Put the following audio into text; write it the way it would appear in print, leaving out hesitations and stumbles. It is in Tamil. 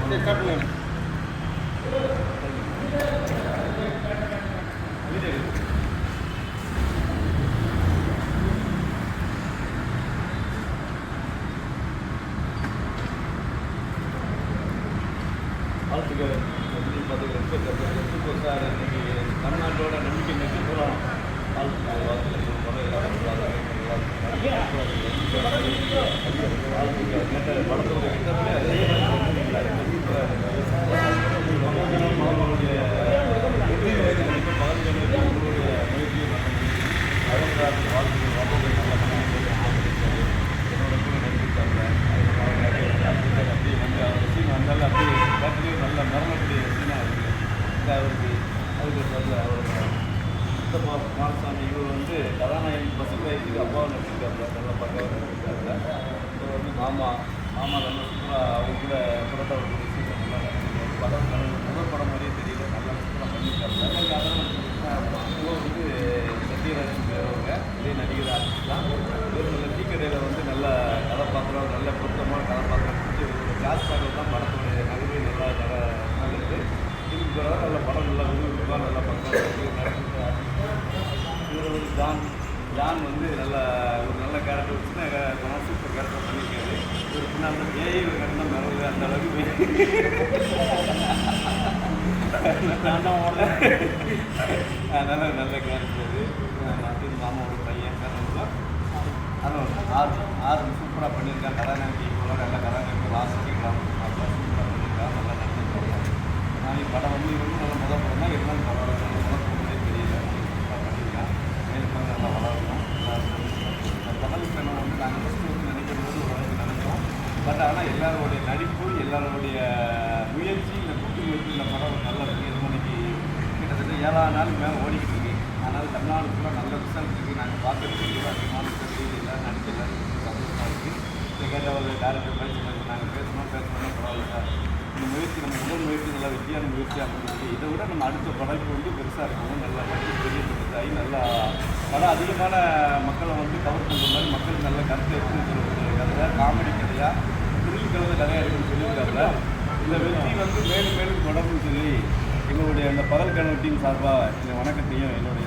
வாழ்த்துக்கள் பார்த்துக்கிறேன் சார். இன்னைக்கு தமிழ்நாட்டோட நம்பிக்கை நெற்றி போகலாம். வாழ்த்துக்கள் வாழ்த்துக்கள் வாழ்த்துக்கள் படத்தோட கிட்டத்தட்ட அதே அவங்களுடைய முயற்சியும் வாழ்த்துக்கள் வாழ்த்துக்கள் என்னோட கூட நடிச்சிருக்காங்க. அப்படியே வந்து அவர் சீன் வந்தாலும் அப்படியே பார்த்துட்டு நல்ல மரணக்கூடிய சீனாக இருக்குது அவருக்கு. அதுக்கு சொல்ல அவர் சித்தப்பா குமாரசாமி இவர் வந்து கதாநாயகி பசங்க வயசுக்கு அப்பாவை நடிச்சிருக்காங்க. நல்லா பக்கம் நடிச்சிருக்காங்க. இவர் வந்து மாமா நல்லா சூப்பராக அவங்க கூட புரட்ட ஒரு சீன் நல்லா நடிச்சிருக்காங்க. படம் முதல் படம் மாதிரியே தெரியல, நல்லா சூப்பராக பண்ணியிருக்காங்க. இவர் வந்து சத்யராஜன் பேரவங்க இதே நடிகர் ஆர்டிஸ்ட் தான். இவர் நல்ல டீக்கடையில் வந்து நல்ல கதாபாத்திரம், நல்ல பொருத்தமான கதாபாத்திரம் பிடிச்சி இவரோட கிளாஸ்க்காக தான் படத்துடைய நகவே நல்லா இருக்குது. இதுக்கு பிறகு நல்ல படம் நல்லா விரும்புவாக நல்லா பண்ணுறாங்க. இவர் வந்து ஜான் வந்து ஒரு நல்ல கேரக்டர் வச்சுன்னா சூப்பர் கேரக்டர் பண்ணியிருக்காரு. இவர் பின்னால் ஏஐ ஒரு கட்டணம் மிளகு அந்த அளவுக்கு அதனால் நல்ல கேரக்டர் அது. மாமாவோட பையன் ஆறு சூப்பராக பண்ணியிருக்காங்க. கதாநாயகி இவ்வளோ நல்ல கதாநாயகி லாஸ்ட்டு சூப்பராக பண்ணியிருக்காங்க. நல்லா நடிச்சிருக்காங்க. நான் படம் வந்து இவங்க நல்ல முதல் படம் தான் இருந்தாலும் பரவாயில்ல, முதல் படமே தெரியல, சூப்பராக பண்ணியிருக்காங்க. மேலும் நல்லா வளரணும். பகல் கணவன் வந்து நாங்கள் ஃபஸ்ட்டு வந்து நினைக்கும் போது ஓரளவுக்கு நினைச்சோம். பட் ஆனால் எல்லாரோடைய நடிப்பு, எல்லாரோடைய முயற்சி, இந்த கூட்டு முயற்சி இந்த படம் நல்லா இருக்குது. இது மணிக்கு கிட்டத்தட்ட 7 நாளுக்கு மேலே ஓடிக்கிட்டு இருக்கு. அதனால் தமிழ்நாடு ஃபுல்லாக நல்ல ரிசல்ட் இருக்குது. நாங்கள் பார்த்துட்டு அதிகமான ரிசல்ட் எல்லாம் நடிச்சு எல்லாரும் சந்தோஷமாக இருக்குது. இதை கேட்ட ஒரு டேரக்டர் பேசுகிறாங்க, நாங்கள் பேசணும் பரவாயில்ல சார், இந்த முயற்சி நம்ம முதல் முயற்சி நல்லா வெற்றியான முயற்சி அப்படின்னு இதை விட நம்ம அடுத்த படைப்பு வந்து பெருசாக இருக்கணும். நல்லா பற்றி பெரிய பெருசாகி நல்லா படம் அதிகமான மக்களை வந்து கவர் பண்ணுற மாதிரி மக்களுக்கு நல்ல கருத்தை எடுத்து சொல்லக்கூடிய கதை, காமெடி கதையாக திரும்பி கலந்த கதையாக இருக்குன்னு சொல்லியிருக்காங்க. இந்த வெற்றி வந்து மேலும் மேலும் தொடர்ந்து சொல்லி எங்களுடைய அந்த பகல் கனவு டீம் சார்பாக இந்த வணக்கத்தையும் என்னுடைய